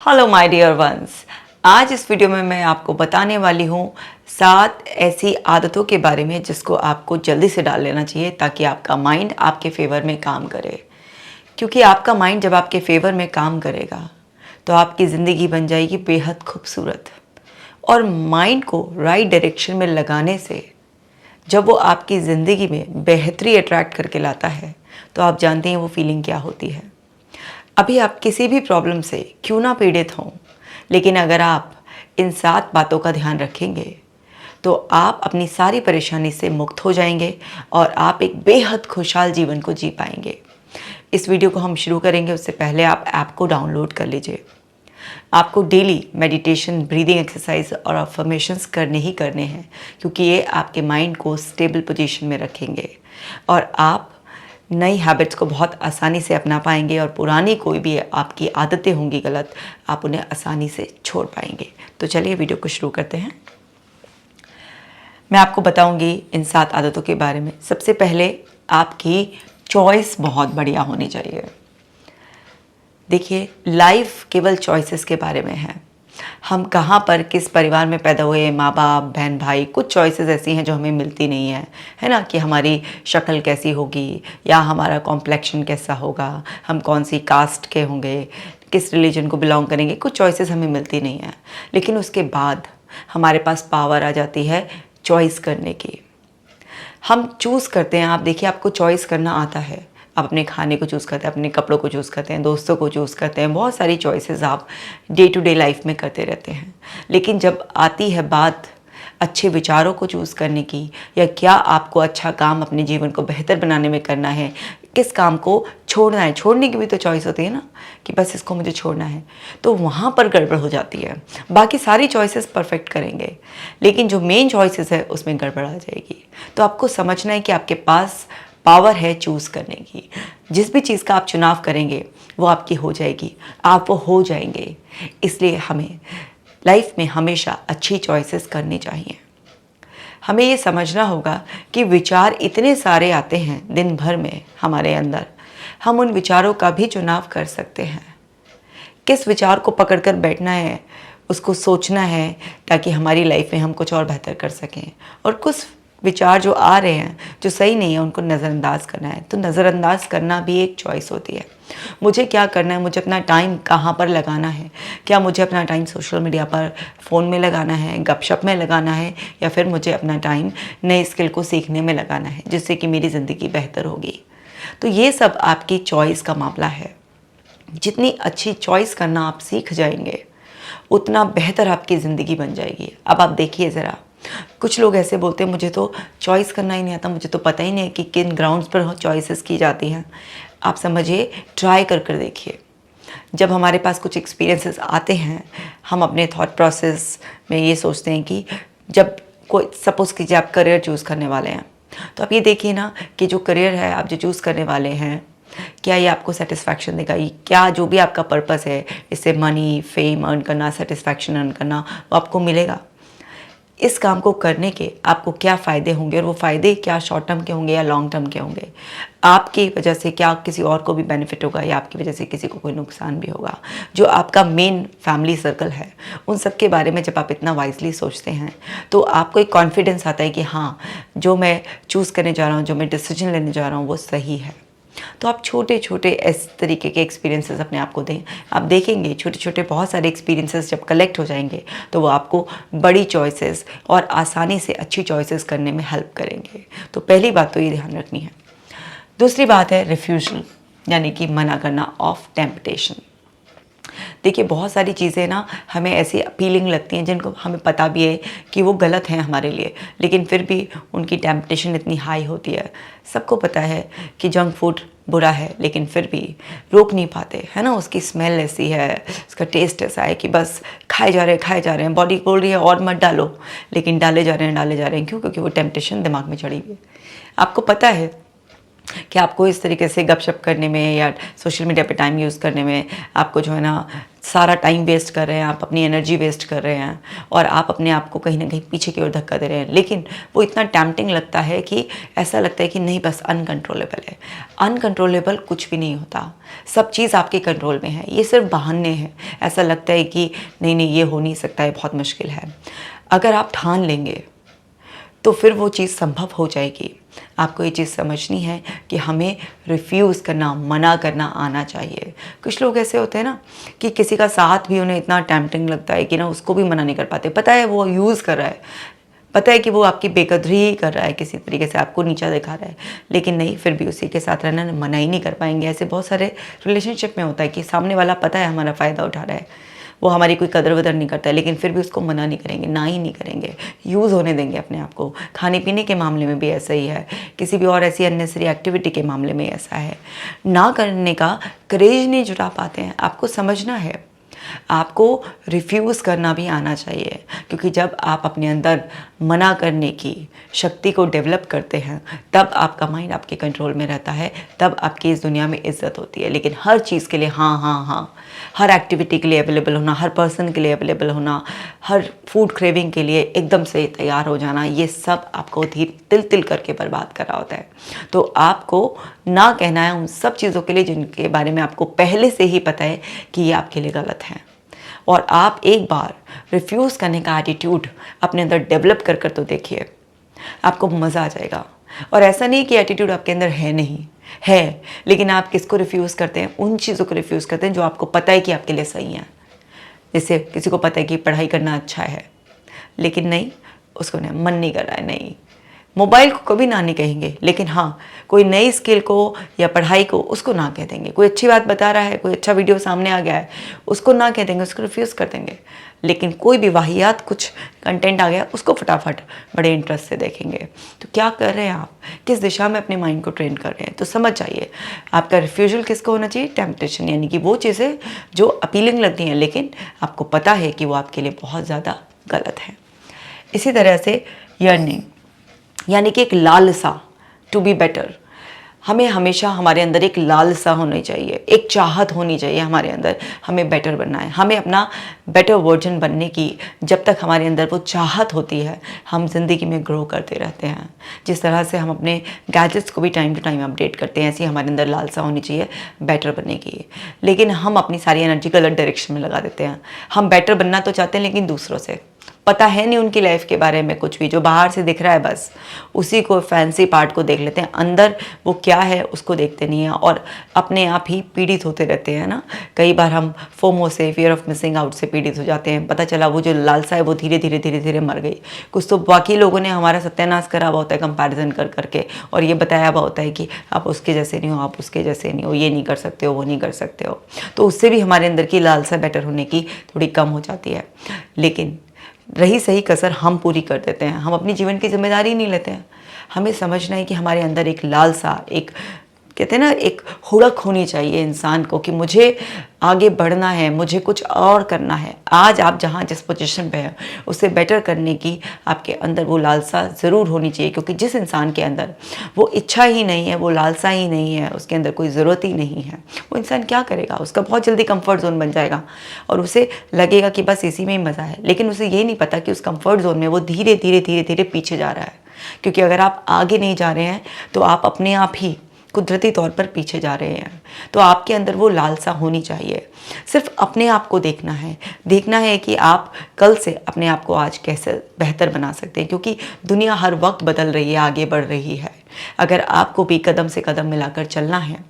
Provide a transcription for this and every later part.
Hello my dear ones. आज इस video में मैं आपको बताने वाली हूँ 7 ऐसी आदतों के बारे में जिसको आपको जल्दी से डाल लेना चाहिए ताकि आपका माइंड आपके फेवर में काम करे। क्योंकि आपका माइंड जब आपके फेवर में काम करेगा तो आपकी ज़िंदगी बन जाएगी बेहद खूबसूरत। और माइंड को राइट डायरेक्शन में लगाने से जब वो आपकी ज़िंदगी में बेहतरी अट्रैक्ट करके लाता है तो आप जानते हैं वो फीलिंग क्या होती है। अभी आप किसी भी प्रॉब्लम से क्यों ना पीड़ित हों, लेकिन अगर आप इन 7 बातों का ध्यान रखेंगे तो आप अपनी सारी परेशानी से मुक्त हो जाएंगे और आप एक बेहद खुशहाल जीवन को जी पाएंगे। इस वीडियो को हम शुरू करेंगे उससे पहले आप ऐप को डाउनलोड कर लीजिए। आपको डेली मेडिटेशन, ब्रीदिंग एक्सरसाइज और अफर्मेशंस करने ही करने हैं क्योंकि ये आपके माइंड को स्टेबल पोजीशन में रखेंगे और आप नई हैबिट्स को बहुत आसानी से अपना पाएंगे और पुरानी कोई भी आपकी आदतें होंगी गलत, आप उन्हें आसानी से छोड़ पाएंगे। तो चलिए वीडियो को शुरू करते हैं। मैं आपको बताऊंगी इन 7 आदतों के बारे में। सबसे पहले आपकी चॉइस बहुत बढ़िया होनी चाहिए। देखिए, लाइफ केवल चॉइसेस के बारे में है। हम कहाँ पर किस परिवार में पैदा हुए, माँ बाप, बहन भाई, कुछ चॉइसेस ऐसी हैं जो हमें मिलती नहीं है ना, कि हमारी शक्ल कैसी होगी या हमारा कॉम्प्लेक्शन कैसा होगा, हम कौन सी कास्ट के होंगे, किस रिलीजन को बिलोंग करेंगे, कुछ चॉइसेस हमें मिलती नहीं है। लेकिन उसके बाद हमारे पास पावर आ जाती है चॉइस करने की। हम चूज़ करते हैं। आप देखिए, आपको चॉइस करना आता है। आप अपने खाने को चूज़ करते हैं, अपने कपड़ों को चूज़ करते हैं, दोस्तों को चूज़ करते हैं, बहुत सारी चॉइसेस आप डे टू डे लाइफ में करते रहते हैं। लेकिन जब आती है बात अच्छे विचारों को चूज़ करने की, या क्या आपको अच्छा काम अपने जीवन को बेहतर बनाने में करना है, किस काम को छोड़ना है, छोड़ने की भी तो चॉइस होती है ना, कि बस इसको मुझे छोड़ना है, तो वहाँ पर गड़बड़ हो जाती है। बाकी सारी चॉइसेस परफेक्ट करेंगे लेकिन जो मेन चॉइसेस है उसमें गड़बड़ आ जाएगी। तो आपको समझना है कि आपके पास पावर है चूज़ करने की। जिस भी चीज़ का आप चुनाव करेंगे वो आपकी हो जाएगी, आप वो हो जाएंगे। इसलिए हमें लाइफ में हमेशा अच्छी चॉइसेस करनी चाहिए। हमें ये समझना होगा कि विचार इतने सारे आते हैं दिन भर में हमारे अंदर, हम उन विचारों का भी चुनाव कर सकते हैं। किस विचार को पकड़कर बैठना है, उसको सोचना है ताकि हमारी लाइफ में हम कुछ और बेहतर कर सकें। और कुछ विचार जो आ रहे हैं जो सही नहीं है उनको नज़रअंदाज करना है। तो नज़रअंदाज करना भी एक चॉइस होती है। मुझे क्या करना है, मुझे अपना टाइम कहाँ पर लगाना है, क्या मुझे अपना टाइम सोशल मीडिया पर, फ़ोन में लगाना है, गपशप में लगाना है, या फिर मुझे अपना टाइम नए स्किल को सीखने में लगाना है जिससे कि मेरी ज़िंदगी बेहतर होगी। तो ये सब आपकी चॉइस का मामला है। जितनी अच्छी चॉइस करना आप सीख जाएंगे उतना बेहतर आपकी ज़िंदगी बन जाएगी। अब आप देखिए ज़रा, कुछ लोग ऐसे बोलते हैं मुझे तो चॉइस करना ही नहीं आता, मुझे तो पता ही नहीं है कि किन ग्राउंड्स पर चॉइसेस की जाती हैं। आप समझिए, ट्राई कर कर देखिए। जब हमारे पास कुछ एक्सपीरियंसेस आते हैं, हम अपने थॉट प्रोसेस में ये सोचते हैं कि जब कोई, सपोज़ कीजिए आप करियर चूज़ करने वाले हैं, तो आप ये देखिए ना कि जो करियर है आप जो चूज़ करने वाले हैं, क्या ये आपको सेटिस्फैक्शन देगा, क्या जो भी आपका पर्पस है, इससे मनी, फेम अर्न करना, सेटिस्फैक्शन अर्न करना, वो आपको मिलेगा। इस काम को करने के आपको क्या फ़ायदे होंगे, और वो फ़ायदे क्या शॉर्ट टर्म के होंगे या लॉन्ग टर्म के होंगे। आपकी वजह से क्या किसी और को भी बेनिफिट होगा, या आपकी वजह से किसी को कोई नुकसान भी होगा। जो आपका मेन फैमिली सर्कल है, उन सब के बारे में जब आप इतना वाइजली सोचते हैं तो आपको एक कॉन्फिडेंस आता है कि हाँ, जो मैं चूज़ करने जा रहा हूँ, जो मैं डिसीजन लेने जा रहा हूँ वो सही है। तो आप छोटे छोटे इस तरीके के एक्सपीरियंसेस अपने आप को दें। आप देखेंगे छोटे छोटे बहुत सारे एक्सपीरियंसेस जब कलेक्ट हो जाएंगे तो वो आपको बड़ी चॉइसेस और आसानी से अच्छी चॉइसेस करने में हेल्प करेंगे। तो पहली बात तो ये ध्यान रखनी है। दूसरी बात है रिफ्यूजल, यानी कि मना करना ऑफ टेम्पटेशन। देखिए, बहुत सारी चीज़ें ना हमें ऐसी अपीलिंग लगती हैं जिनको हमें पता भी है कि वो गलत हैं हमारे लिए, लेकिन फिर भी उनकी टेम्पटेशन इतनी हाई होती है। सबको पता है कि जंक फूड बुरा है, लेकिन फिर भी रोक नहीं पाते, है ना। उसकी स्मेल ऐसी है, उसका टेस्ट ऐसा है कि बस खाए जा रहे हैं। बॉडी बोल रही है और मत डालो, लेकिन डाले जा रहे हैं। क्यों? क्योंकि वो टेम्पटेशन दिमाग में चढ़ी हुई है। आपको पता है कि आपको इस तरीके से गपशप करने में या सोशल मीडिया पे टाइम यूज़ करने में आपको जो है ना सारा टाइम वेस्ट कर रहे हैं, आप अपनी एनर्जी वेस्ट कर रहे हैं और आप अपने आप को कहीं ना कहीं पीछे की ओर धक्का दे रहे हैं। लेकिन वो इतना टैम्पटिंग लगता है कि ऐसा लगता है कि नहीं, बस अनकंट्रोलेबल है। अनकंट्रोलेबल कुछ भी नहीं होता, सब चीज़ आपके कंट्रोल में है। ये सिर्फ बहाने हैं। ऐसा लगता है कि नहीं नहीं ये हो नहीं सकता है, बहुत मुश्किल है। अगर आप ठान लेंगे तो फिर वो चीज़ संभव हो जाएगी। आपको ये चीज़ समझनी है कि हमें रिफ्यूज़ करना, मना करना आना चाहिए। कुछ लोग ऐसे होते हैं ना कि किसी का साथ भी उन्हें इतना टेम्पटिंग लगता है कि ना उसको भी मना नहीं कर पाते। पता है वो यूज़ कर रहा है, पता है कि वो आपकी बेकदरी ही कर रहा है, किसी तरीके से आपको नीचा दिखा रहा है, लेकिन नहीं, फिर भी उसी के साथ रहना मना ही नहीं कर पाएंगे। ऐसे बहुत सारे रिलेशनशिप में होता है कि सामने वाला पता है हमारा फ़ायदा उठा रहा है, वो हमारी कोई कदर वदर नहीं करता है, लेकिन फिर भी उसको मना नहीं करेंगे, ना ही नहीं करेंगे, यूज़ होने देंगे अपने आप को। खाने पीने के मामले में भी ऐसा ही है, किसी भी और ऐसी अननेसेसरी एक्टिविटी के मामले में ऐसा है। ना करने का करेज नहीं जुटा पाते हैं। आपको समझना है, आपको रिफ्यूज़ करना भी आना चाहिए, क्योंकि जब आप अपने अंदर मना करने की शक्ति को डेवलप करते हैं तब आपका माइंड आपके कंट्रोल में रहता है, तब आपकी इस दुनिया में इज्जत होती है। लेकिन हर चीज़ के लिए हाँ हाँ हाँ, हर एक्टिविटी के लिए अवेलेबल होना, हर पर्सन के लिए अवेलेबल होना, हर फूड क्रेविंग के लिए एकदम से तैयार हो जाना, ये सब आपको तिल तिल करके बर्बाद कर रहा होता है। तो आपको ना कहना है उन सब चीज़ों के लिए जिनके बारे में आपको पहले से ही पता है कि ये आपके लिए गलत है। और आप एक बार रिफ्यूज़ करने का एटीट्यूड अपने अंदर डेवलप कर कर तो देखिए, आपको मज़ा आ जाएगा। और ऐसा नहीं कि एटीट्यूड आपके अंदर है, नहीं है, लेकिन आप किसको रिफ्यूज़ करते हैं? उन चीज़ों को रिफ्यूज़ करते हैं जो आपको पता है कि आपके लिए सही हैं। जैसे किसी को पता है कि पढ़ाई करना अच्छा है, लेकिन नहीं, उसको नहीं, मन नहीं कर रहा है, नहीं। मोबाइल को कभी ना नहीं कहेंगे, लेकिन हाँ, कोई नई स्किल को या पढ़ाई को उसको ना कह देंगे। कोई अच्छी बात बता रहा है, कोई अच्छा वीडियो सामने आ गया है, उसको ना कह देंगे, उसको रिफ्यूज़ कर देंगे। लेकिन कोई भी वाहियात कुछ कंटेंट आ गया, उसको फटाफट बड़े इंटरेस्ट से देखेंगे। तो क्या कर रहे हैं आप? किस दिशा में अपने माइंड को ट्रेन कर रहे हैं? तो समझ जाइए, आपका रिफ्यूजल किसको होना चाहिए? टेम्पटेशन, यानी कि वो चीज़ें जो अपीलिंग लगती हैं लेकिन आपको पता है कि वो आपके लिए बहुत ज़्यादा गलत है। इसी तरह से यर्निंग, यानी कि एक लालसा टू बी बेटर। हमें हमेशा हमारे अंदर एक लालसा होनी चाहिए, एक चाहत होनी चाहिए हमारे अंदर, हमें बेटर बनना है, हमें अपना बेटर वर्जन बनने की जब तक हमारे अंदर वो चाहत होती है, हम ज़िंदगी में ग्रो करते रहते हैं। जिस तरह से हम अपने गैजेट्स को भी टाइम टू टाइम अपडेट करते हैं, ऐसी हमारे अंदर लालसा होनी चाहिए बेटर बनने की। लेकिन हम अपनी सारी एनर्जी गलत डायरेक्शन में लगा देते हैं। हम बेटर बनना तो चाहते हैं, लेकिन दूसरों से पता है नहीं उनकी लाइफ के बारे में कुछ भी, जो बाहर से दिख रहा है बस उसी को, फैंसी पार्ट को देख लेते हैं, अंदर वो क्या है उसको देखते नहीं हैं और अपने आप ही पीड़ित होते रहते हैं ना। कई बार हम फोमो से, फियर ऑफ मिसिंग आउट से पीड़ित हो जाते हैं। पता चला वो जो लालसा है वो धीरे धीरे धीरे धीरे मर गई। कुछ तो बाकी लोगों ने हमारा सत्यानाश करा हुआ होता है कंपैरिजन कर करके, और ये बताया हुआ होता है कि आप उसके जैसे नहीं हो, आप उसके जैसे नहीं हो, ये नहीं कर सकते हो, वो नहीं कर सकते हो। तो उससे भी हमारे अंदर की लालसा बेटर होने की थोड़ी कम हो जाती है। लेकिन रही सही कसर हम पूरी कर देते हैं, हम अपनी जीवन की जिम्मेदारी नहीं लेते हैं। हमें समझना है कि हमारे अंदर एक लालसा, एक कहते हैं ना, एक हुड़क होनी चाहिए इंसान को कि मुझे आगे बढ़ना है, मुझे कुछ और करना है। आज आप जहाँ जिस पोजीशन पे हैं उसे बेटर करने की आपके अंदर वो लालसा ज़रूर होनी चाहिए, क्योंकि जिस इंसान के अंदर वो इच्छा ही नहीं है, वो लालसा ही नहीं है, उसके अंदर कोई ज़रूरत ही नहीं है, वो इंसान क्या करेगा? उसका बहुत जल्दी कंफर्ट जोन बन जाएगा और उसे लगेगा कि बस इसी में ही मज़ा है। लेकिन उसे ये नहीं पता कि उस कंफर्ट जोन में वो धीरे धीरे धीरे धीरे पीछे जा रहा है, क्योंकि अगर आप आगे नहीं जा रहे हैं तो आप अपने आप ही कुदरती तौर पर पीछे जा रहे हैं। तो आपके अंदर वो लालसा होनी चाहिए। सिर्फ अपने आप को देखना है कि आप कल से अपने आप को आज कैसे बेहतर बना सकते हैं, क्योंकि दुनिया हर वक्त बदल रही है, आगे बढ़ रही है। अगर आपको भी कदम से कदम मिलाकर चलना है,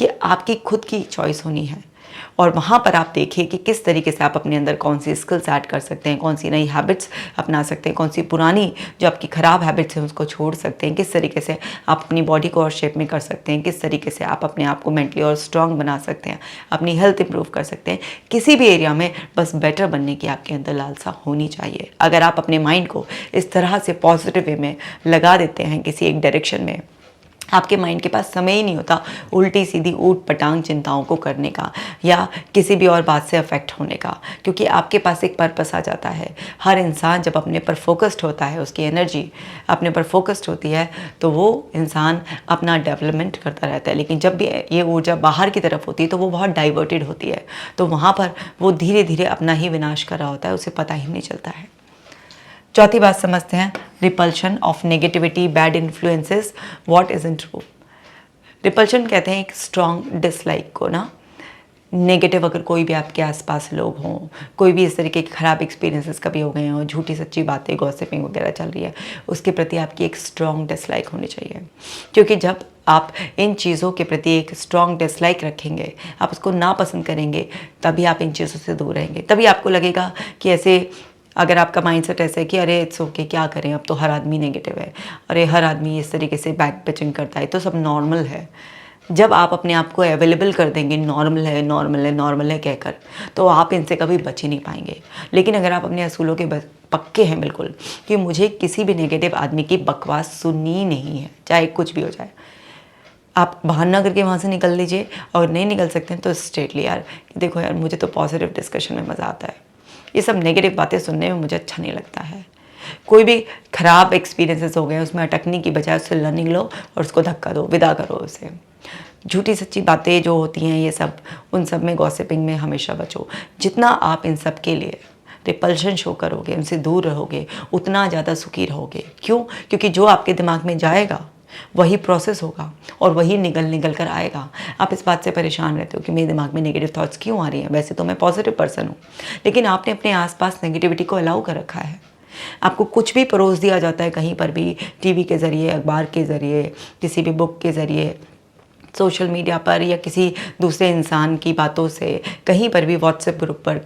ये आपकी खुद की चॉइस होनी है। और वहाँ पर आप देखिए कि किस तरीके से आप अपने अंदर कौन सी स्किल्स ऐड कर सकते हैं, कौन सी नई हैबिट्स अपना सकते हैं, कौन सी पुरानी जो आपकी ख़राब हैबिट्स हैं उसको छोड़ सकते हैं, किस तरीके से आप अपनी बॉडी को और शेप में कर सकते हैं, किस तरीके से आप अपने आप को मेंटली और स्ट्रांग बना सकते हैं, अपनी हेल्थ इंप्रूव कर सकते हैं। किसी भी एरिया में बस बेटर बनने की आपके अंदर लालसा होनी चाहिए। अगर आप अपने माइंड को इस तरह से पॉजिटिव वे में लगा देते हैं किसी एक डायरेक्शन में, आपके माइंड के पास समय ही नहीं होता उल्टी सीधी ऊट पटांग चिंताओं को करने का या किसी भी और बात से अफेक्ट होने का, क्योंकि आपके पास एक पर्पस आ जाता है। हर इंसान जब अपने पर फोकस्ड होता है, उसकी एनर्जी अपने पर फोकस्ड होती है, तो वो इंसान अपना डेवलपमेंट करता रहता है। लेकिन जब भी ये ऊर्जा बाहर की तरफ होती है तो वो बहुत डाइवर्टेड होती है, तो वहाँ पर वो धीरे धीरे अपना ही विनाश कर रहा होता है, उसे पता ही नहीं चलता है। चौथी बात समझते हैं, repulsion of negativity, bad influences, what isn't true. Repulsion कहते हैं एक स्ट्रॉन्ग डिसलाइक को ना। नेगेटिव अगर कोई भी आपके आसपास लोग हों, कोई भी इस तरीके के ख़राब एक्सपीरियंसेस कभी हो गए हों, झूठी सच्ची बातें गॉसिपिंग वगैरह चल रही है, उसके प्रति आपकी एक स्ट्रॉन्ग डिसलाइक होनी चाहिए। क्योंकि जब आप इन चीज़ों के प्रति एक स्ट्रॉन्ग डिसलाइक रखेंगे, आप उसको नापसंद करेंगे, तभी आप इन चीज़ों से दूर रहेंगे। तभी आपको लगेगा कि ऐसे, अगर आपका माइंडसेट ऐसा है कि अरे इट्स ओके, क्या करें, अब तो हर आदमी नेगेटिव है, अरे हर आदमी इस तरीके से बैक पिचिंग करता है, तो सब नॉर्मल है। जब आप अपने आप को अवेलेबल कर देंगे नॉर्मल है नॉर्मल है नॉर्मल है कहकर, तो आप इनसे कभी बच ही नहीं पाएंगे। लेकिन अगर आप अपने असूलों के पक्के हैं बिल्कुल कि मुझे किसी भी नेगेटिव आदमी की बकवास सुननी नहीं है, चाहे कुछ भी हो जाए, आप बहाना करके वहाँ से निकल लीजिए। और नहीं निकल सकते हैं तो स्ट्रेटली यार देखो यार, मुझे तो पॉजिटिव डिस्कशन में मज़ा आता है, ये सब नेगेटिव बातें सुनने में मुझे अच्छा नहीं लगता है। कोई भी ख़राब एक्सपीरियंसेस हो गए, उसमें अटकने की बजाय उससे लर्निंग लो और उसको धक्का दो, विदा करो उसे। झूठी सच्ची बातें जो होती हैं ये सब, उन सब में गॉसिपिंग में हमेशा बचो। जितना आप इन सब के लिए रिपल्शन शो करोगे, उनसे दूर रहोगे, उतना ज़्यादा सुखी रहोगे। क्यों? क्योंकि जो आपके दिमाग में जाएगा वही प्रोसेस होगा और वही निकल कर आएगा। आप इस बात से परेशान रहते हो कि मेरे दिमाग में नेगेटिव थॉट्स क्यों आ रही हैं, वैसे तो मैं पॉजिटिव पर्सन हूँ, लेकिन आपने अपने आसपास नेगेटिविटी को अलाउ कर रखा है। आपको कुछ भी परोस दिया जाता है, कहीं पर भी, टीवी के ज़रिए, अखबार के ज़रिए, किसी भी बुक के ज़रिए, सोशल मीडिया पर, या किसी दूसरे इंसान की बातों से, कहीं पर भी, व्हाट्सएप ग्रुप पर,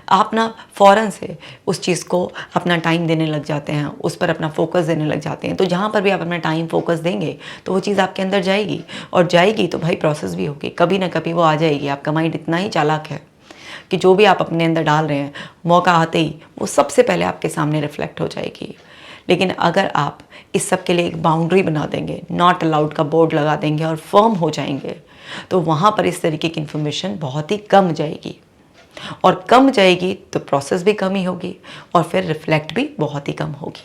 आप ना फ़ौरन से उस चीज़ को अपना टाइम देने लग जाते हैं, उस पर अपना फोकस देने लग जाते हैं। तो जहाँ पर भी आप अपना टाइम फोकस देंगे तो वो चीज़ आपके अंदर जाएगी, और जाएगी तो भाई प्रोसेस भी होगी, कभी ना कभी वो आ जाएगी। आपका माइंड इतना ही चालाक है कि जो भी आप अपने अंदर डाल रहे हैं, मौका आते ही वो सबसे पहले आपके सामने रिफ्लेक्ट हो जाएगी। लेकिन अगर आप इस सब के लिए एक बाउंड्री बना देंगे, नॉट अलाउड का बोर्ड लगा देंगे और फर्म हो जाएंगे, तो वहाँ पर इस तरीके की इन्फॉर्मेशन बहुत ही कम जाएगी, और कम जाएगी तो प्रोसेस भी कम ही होगी, और फिर रिफ्लेक्ट भी बहुत ही कम होगी।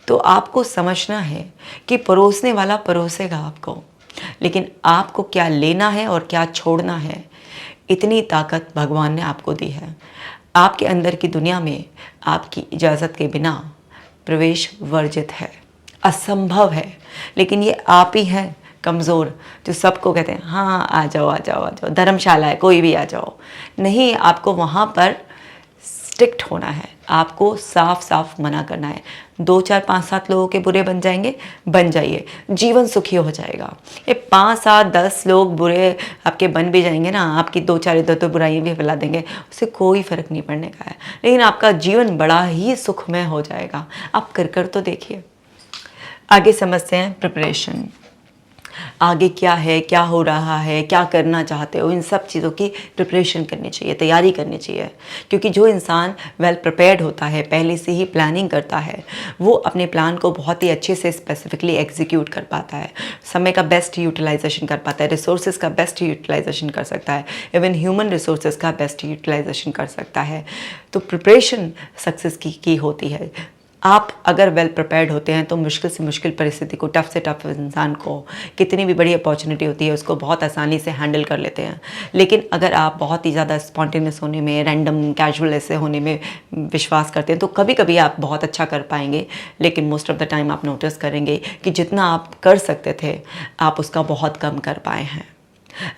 तो आपको समझना है कि परोसने वाला परोसेगा आपको, लेकिन आपको क्या लेना है और क्या छोड़ना है, इतनी ताकत भगवान ने आपको दी है। आपके अंदर की दुनिया में आपकी इजाज़त के बिना प्रवेश वर्जित है, असंभव है। लेकिन ये आप ही हैं कमज़ोर, जो सबको कहते हैं हाँ आ जाओ आ जाओ आ जाओ, धर्मशाला है कोई भी आ जाओ। नहीं, आपको वहाँ पर स्ट्रिक्ट होना है, आपको साफ साफ मना करना है। 2 4 5 7 लोगों के बुरे बन जाएंगे, बन जाइए, जीवन सुखी हो जाएगा। ये 5 7 10 लोग बुरे आपके बन भी जाएंगे ना, आपकी 2 4 इधर तो बुराइयाँ भी फैला देंगे, उससे कोई फ़र्क नहीं पड़ने का है, लेकिन आपका जीवन बड़ा ही सुखमय हो जाएगा। आप कर तो देखिए। आगे समझते हैं प्रिपरेशन। आगे क्या है, क्या हो रहा है, क्या करना चाहते हो, इन सब चीज़ों की प्रिपरेशन करनी चाहिए, तैयारी करनी चाहिए। क्योंकि जो इंसान वेल प्रिपेयर्ड होता है, पहले से ही प्लानिंग करता है, वो अपने प्लान को बहुत ही अच्छे से स्पेसिफिकली एग्जीक्यूट कर पाता है, समय का बेस्ट यूटिलाइजेशन कर पाता है, रिसोर्सेज का बेस्ट यूटिलाइजेशन कर सकता है, इवन ह्यूमन रिसोर्सेज का बेस्ट यूटिलाइजेशन कर सकता है। तो प्रिपरेशन सक्सेस की होती है। आप अगर वेल प्रिपेयर्ड होते हैं तो मुश्किल से मुश्किल परिस्थिति को, टफ से टफ इंसान को, कितनी भी बड़ी अपॉर्चुनिटी होती है उसको बहुत आसानी से हैंडल कर लेते हैं। लेकिन अगर आप बहुत ही ज़्यादा स्पॉन्टेनियस होने में, रैंडम कैजुअल ऐसे होने में विश्वास करते हैं तो कभी कभी आप बहुत अच्छा कर पाएंगे, लेकिन मोस्ट ऑफ द टाइम आप नोटिस करेंगे कि जितना आप कर सकते थे आप उसका बहुत कम कर पाए हैं।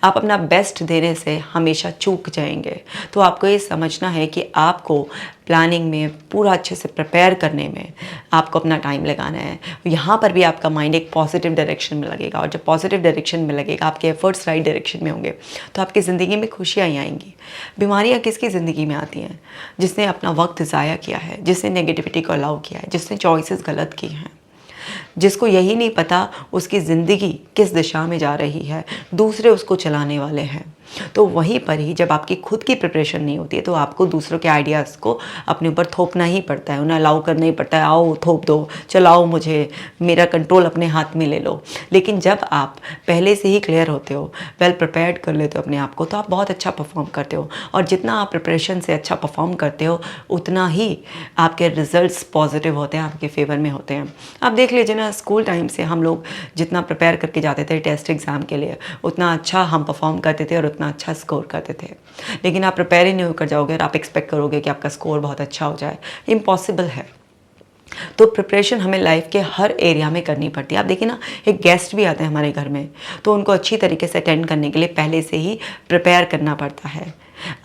आप अपना बेस्ट देने से हमेशा चूक जाएंगे। तो आपको ये समझना है कि आपको प्लानिंग में पूरा अच्छे से प्रिपेयर करने में आपको अपना टाइम लगाना है। यहाँ पर भी आपका माइंड एक पॉजिटिव डायरेक्शन में लगेगा, और जब पॉजिटिव डायरेक्शन में लगेगा, आपके एफर्ट्स राइट डायरेक्शन में होंगे, तो आपकी ज़िंदगी में खुशियाँ ही आएंगी। बीमारियाँ किसकी ज़िंदगी में आती हैं? जिसने अपना वक्त ज़ाया किया है, जिसने नेगेटिविटी को अलाउ किया है, जिसने चॉइसेस गलत की हैं, जिसको यही नहीं पता उसकी ज़िंदगी किस दिशा में जा रही है, दूसरे उसको चलाने वाले हैं। तो वहीं पर ही जब आपकी खुद की प्रिपरेशन नहीं होती है तो आपको दूसरों के आइडियाज़ को अपने ऊपर थोपना ही पड़ता है, उन्हें अलाउ करना ही पड़ता है, आओ थोप दो, चलाओ मुझे, मेरा कंट्रोल अपने हाथ में ले लो। लेकिन जब आप पहले से ही क्लियर होते हो, वेल प्रिपेयर्ड कर लेते हो अपने आप को, तो आप बहुत अच्छा परफॉर्म करते हो। और जितना आप प्रिपरेशन से अच्छा परफॉर्म करते हो उतना ही आपके रिजल्ट्स पॉजिटिव होते हैं, आपके फेवर में होते हैं। आप देख लीजिए ना, स्कूल टाइम से हम लोग जितना प्रिपेयर करके जाते थे टेस्ट एग्ज़ाम के लिए, उतना अच्छा हम परफॉर्म करते थे और उतना अच्छा स्कोर करते थे। लेकिन आप प्रिपेयर ही नहीं होकर जाओगे और आप एक्सपेक्ट करोगे कि आपका स्कोर बहुत अच्छा हो जाए, इम्पॉसिबल है। तो प्रिपरेशन हमें लाइफ के हर एरिया में करनी पड़ती है। आप देखिए ना, एक गेस्ट भी आते हैं हमारे घर में, तो उनको अच्छी तरीके से अटेंड करने के लिए पहले से ही प्रिपेयर करना पड़ता है।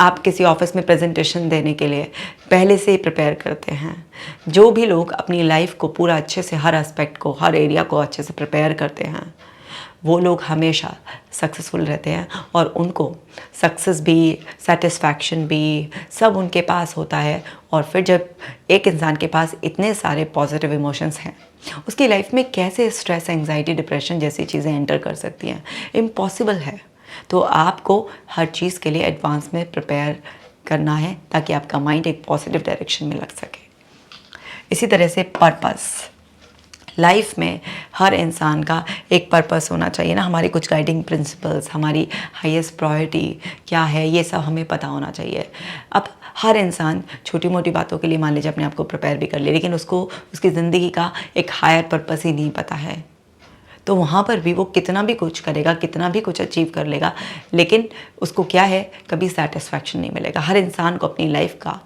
आप किसी ऑफिस में प्रेजेंटेशन देने के लिए पहले से ही प्रिपेयर करते हैं। जो भी लोग अपनी लाइफ को पूरा अच्छे से, हर एस्पेक्ट को, हर एरिया को अच्छे से प्रिपेयर करते हैं, वो लोग हमेशा सक्सेसफुल रहते हैं और उनको सक्सेस भी, सेटिस्फैक्शन भी, सब उनके पास होता है। और फिर जब एक इंसान के पास इतने सारे पॉजिटिव इमोशंस हैं, उसकी लाइफ में कैसे स्ट्रेस, एंजाइटी, डिप्रेशन जैसी चीज़ें एंटर कर सकती हैं? इम्पॉसिबल है। तो आपको हर चीज़ के लिए एडवांस में प्रिपेयर करना है ताकि आपका माइंड एक पॉजिटिव डायरेक्शन में लग सके। इसी तरह से पर्पस, लाइफ में हर इंसान का एक पर्पस होना चाहिए ना। हमारी कुछ गाइडिंग प्रिंसिपल्स, हमारी हाईएस्ट प्रायोरिटी क्या है, ये सब हमें पता होना चाहिए। अब हर इंसान छोटी मोटी बातों के लिए मान लीजिए अपने आप को प्रिपेयर भी कर ले, लेकिन उसको उसकी ज़िंदगी का एक हायर पर्पस ही नहीं पता है, तो वहाँ पर भी वो कितना भी कुछ करेगा, कितना भी कुछ अचीव कर लेगा, लेकिन उसको क्या है, कभी सेटिस्फैक्शन नहीं मिलेगा। हर इंसान को अपनी लाइफ का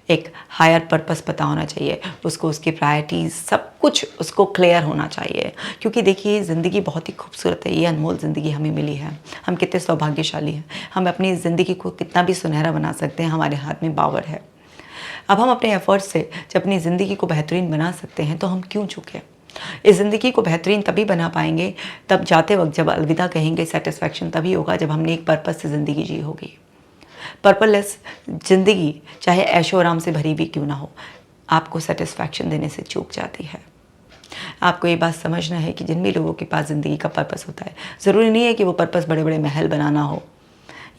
एक हायर पर्पस पता होना चाहिए, उसको उसकी प्रायोरिटीज़ सब कुछ उसको क्लियर होना चाहिए। क्योंकि देखिए, ज़िंदगी बहुत ही खूबसूरत है, ये अनमोल ज़िंदगी हमें मिली है, हम कितने सौभाग्यशाली हैं। हम अपनी ज़िंदगी को कितना भी सुनहरा बना सकते हैं, हमारे हाथ में पावर है। अब हम अपने एफर्ट्स से जब अपनी ज़िंदगी को बेहतरीन बना सकते हैं तो हम क्यों चूकें? इस ज़िंदगी को बेहतरीन तभी बना पाएंगे, तब जाते वक्त जब अलविदा कहेंगे, सेटिस्फैक्शन तभी होगा जब हमने एक पर्पस से ज़िंदगी जी होगी। पर्पसलेस ज़िंदगी चाहे ऐशो आराम से भरी भी क्यों ना हो, आपको सेटिस्फैक्शन देने से चूक जाती है। आपको ये बात समझना है कि जिन भी लोगों के पास ज़िंदगी का पर्पस होता है, ज़रूरी नहीं है कि वो पर्पस बड़े बड़े महल बनाना हो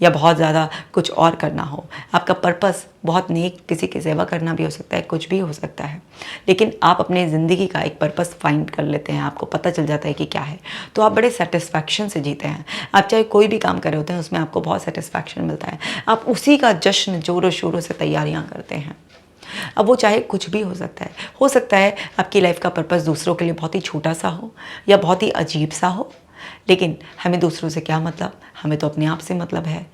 या बहुत ज़्यादा कुछ और करना हो। आपका पर्पस बहुत नेक किसी की सेवा करना भी हो सकता है, कुछ भी हो सकता है। लेकिन आप अपने ज़िंदगी का एक पर्पस फाइंड कर लेते हैं, आपको पता चल जाता है कि क्या है, तो आप बड़े सेटिस्फैक्शन से जीते हैं। आप चाहे कोई भी काम कर रहे होते हैं, उसमें आपको बहुत सेटिस्फैक्शन मिलता है। आप उसी का जश्न ज़ोरों शोरों से तैयारियाँ करते हैं। अब वो चाहे कुछ भी हो सकता है आपकी लाइफ का पर्पस दूसरों के लिए बहुत ही छोटा सा हो या बहुत ही अजीब सा हो, लेकिन हमें दूसरों से क्या मतलब, हमें तो अपने आप से मतलब है।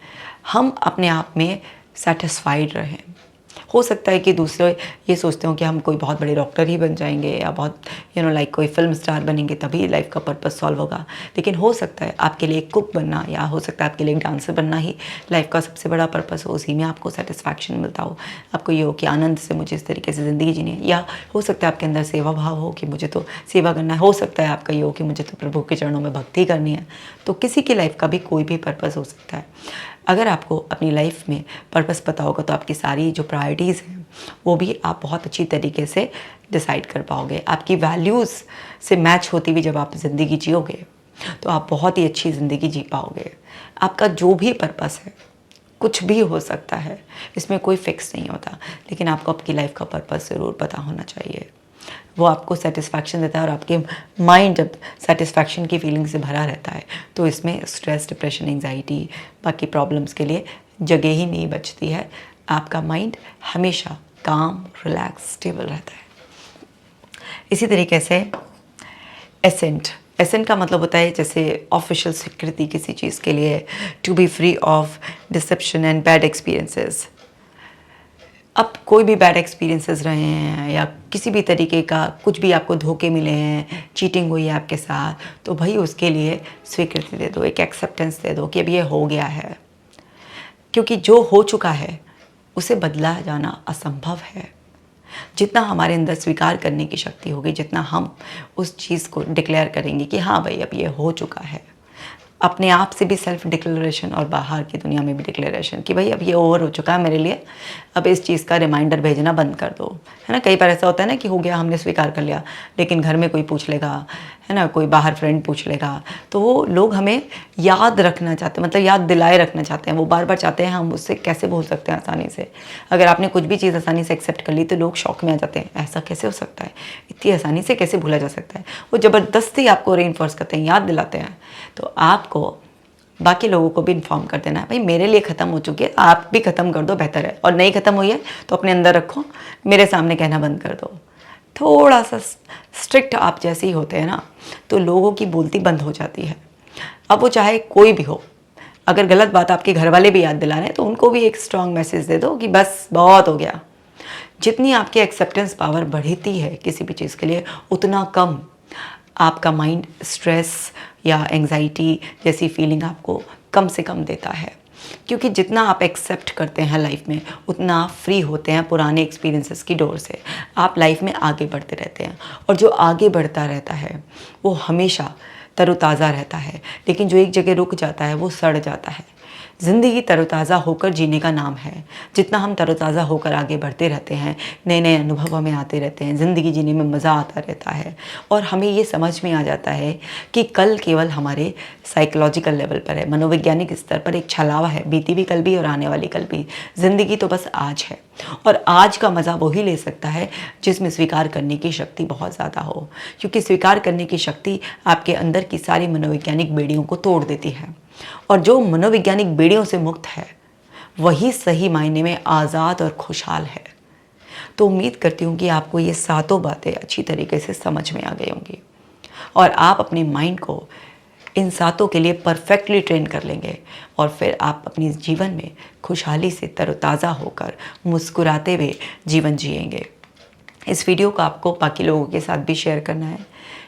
हम अपने आप में सेटिस्फाइड रहें। हो सकता है कि दूसरे ये सोचते हो कि हम कोई बहुत बड़े डॉक्टर ही बन जाएंगे या बहुत लाइक कोई फिल्म स्टार बनेंगे तभी लाइफ का पर्पस सॉल्व होगा, लेकिन हो सकता है आपके लिए कुक बनना या हो सकता है आपके लिए एक डांसर बनना ही लाइफ का सबसे बड़ा पर्पस हो, उसी में आपको सेटिस्फैक्शन मिलता हो। आपको ये हो कि आनंद से मुझे इस तरीके से ज़िंदगी जीनी है, या हो सकता है आपके अंदर सेवा भाव हो कि मुझे तो सेवा करना है, हो सकता है आपका ये हो कि मुझे तो प्रभु के चरणों में भक्ति करनी है। तो किसी की लाइफ का भी कोई भी पर्पस हो सकता है। अगर आपको अपनी लाइफ में पर्पस पता होगा तो आपकी सारी जो प्रायोरिटीज़ हैं वो भी आप बहुत अच्छी तरीके से डिसाइड कर पाओगे। आपकी वैल्यूज़ से मैच होती हुई जब आप ज़िंदगी जियोगे तो आप बहुत ही अच्छी ज़िंदगी जी पाओगे। आपका जो भी पर्पस है, कुछ भी हो सकता है, इसमें कोई फिक्स नहीं होता, लेकिन आपको आपकी लाइफ का पर्पस ज़रूर पता होना चाहिए। वो आपको सेटिस्फैक्शन देता है और आपके माइंड जब सेटिस्फैक्शन की फीलिंग से भरा रहता है तो इसमें स्ट्रेस, डिप्रेशन, एंजाइटी, बाकी प्रॉब्लम्स के लिए जगह ही नहीं बचती है। आपका माइंड हमेशा काम, रिलैक्स, स्टेबल रहता है। इसी तरीके से एसेंट का मतलब होता है जैसे ऑफिशियल स्वीकृति किसी चीज़ के लिए, to be free of deception and bad experiences. अब कोई भी बैड एक्सपीरियंसेस रहे हैं या किसी भी तरीके का कुछ भी आपको धोखे मिले हैं, चीटिंग हुई है आपके साथ, तो भाई उसके लिए स्वीकृति दे दो, एक एक्सेप्टेंस दे दो कि अब ये हो गया है। क्योंकि जो हो चुका है उसे बदला जाना असंभव है। जितना हमारे अंदर स्वीकार करने की शक्ति होगी, जितना हम उस चीज़ को डिक्लेयर करेंगे कि हाँ भाई अब ये हो चुका है, अपने आप से भी सेल्फ डिक्लेरेशन और बाहर की दुनिया में भी डिक्लेरेशन कि भाई अब ये ओवर हो चुका है मेरे लिए, अब इस चीज़ का रिमाइंडर भेजना बंद कर दो, है ना। कई बार ऐसा होता है ना कि हो गया, हमने स्वीकार कर लिया, लेकिन घर में कोई पूछ लेगा, है ना, कोई बाहर फ्रेंड पूछ लेगा, तो वो लोग हमें याद रखना चाहते हैं, मतलब याद दिलाए रखना चाहते हैं, वो बार बार चाहते हैं हम उससे कैसे भूल सकते हैं आसानी से। अगर आपने कुछ भी चीज़ आसानी से एक्सेप्ट कर ली तो लोग शॉक में आ जाते हैं, ऐसा कैसे हो सकता है, इतनी आसानी से कैसे भूला जा सकता है। वो ज़बरदस्ती आपको रीइंफोर्स करते हैं, याद दिलाते हैं। तो आपको बाकी लोगों को भी इन्फॉर्म कर देना है, भाई मेरे लिए ख़त्म हो चुकी है, आप भी ख़त्म कर दो, बेहतर है। और नहीं ख़त्म हुई है तो अपने अंदर रखो, मेरे सामने कहना बंद कर दो। थोड़ा सा स्ट्रिक्ट आप जैसे ही होते हैं ना, तो लोगों की बोलती बंद हो जाती है। अब वो चाहे कोई भी हो, अगर गलत बात आपके घर वाले भी याद दिला रहे हैं तो उनको भी एक स्ट्रॉन्ग मैसेज दे दो कि बस बहुत हो गया। जितनी आपकी एक्सेप्टेंस पावर बढ़ती है किसी भी चीज़ के लिए, उतना कम आपका माइंड स्ट्रेस या एंजाइटी जैसी फीलिंग आपको कम से कम देता है। क्योंकि जितना आप एक्सेप्ट करते हैं लाइफ में, उतना आप फ्री होते हैं पुराने एक्सपीरियंसेस की डोर से। आप लाइफ में आगे बढ़ते रहते हैं, और जो आगे बढ़ता रहता है वो हमेशा तरोताज़ा रहता है। लेकिन जो एक जगह रुक जाता है वो सड़ जाता है। ज़िंदगी तरोताज़ा होकर जीने का नाम है। जितना हम तरोताज़ा होकर आगे बढ़ते रहते हैं, नए नए अनुभव हमें आते रहते हैं, ज़िंदगी जीने में मज़ा आता रहता है, और हमें ये समझ में आ जाता है कि कल केवल हमारे साइकोलॉजिकल लेवल पर है, मनोवैज्ञानिक स्तर पर एक छलावा है, बीती भी कल भी और आने वाली कल भी। ज़िंदगी तो बस आज है, और आज का मज़ा वही ले सकता है जिसमें स्वीकार करने की शक्ति बहुत ज़्यादा हो। क्योंकि स्वीकार करने की शक्ति आपके अंदर की सारी मनोवैज्ञानिक बेड़ियों को तोड़ देती है, और जो मनोवैज्ञानिक बेड़ियों से मुक्त है वही सही मायने में आज़ाद और खुशहाल है। तो उम्मीद करती हूँ कि आपको ये सातों बातें अच्छी तरीके से समझ में आ गई होंगी, और आप अपने माइंड को इन सातों के लिए परफेक्टली ट्रेन कर लेंगे, और फिर आप अपनी जीवन में खुशहाली से तरोताज़ा होकर मुस्कुराते हुए जीवन जिएंगे। इस वीडियो को आपको बाकी लोगों के साथ भी शेयर करना है,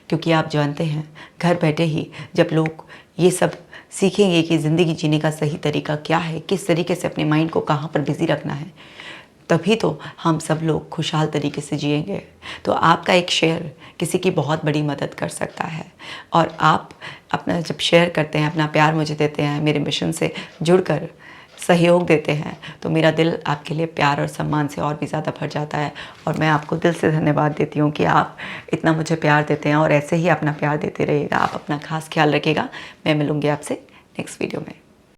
क्योंकि आप जानते हैं घर बैठे ही जब लोग ये सब सीखेंगे कि ज़िंदगी जीने का सही तरीका क्या है, किस तरीके से अपने माइंड को कहाँ पर बिज़ी रखना है, तभी तो हम सब लोग खुशहाल तरीके से जिएंगे। तो आपका एक शेयर किसी की बहुत बड़ी मदद कर सकता है, और आप अपना जब शेयर करते हैं, अपना प्यार मुझे देते हैं, मेरे मिशन से जुड़कर सहयोग देते हैं, तो मेरा दिल आपके लिए प्यार और सम्मान से और भी ज़्यादा भर जाता है। और मैं आपको दिल से धन्यवाद देती हूँ कि आप इतना मुझे प्यार देते हैं, और ऐसे ही अपना प्यार देते रहिएगा। आप अपना खास ख्याल रखिएगा। मैं मिलूँगी आपसे नेक्स्ट वीडियो में।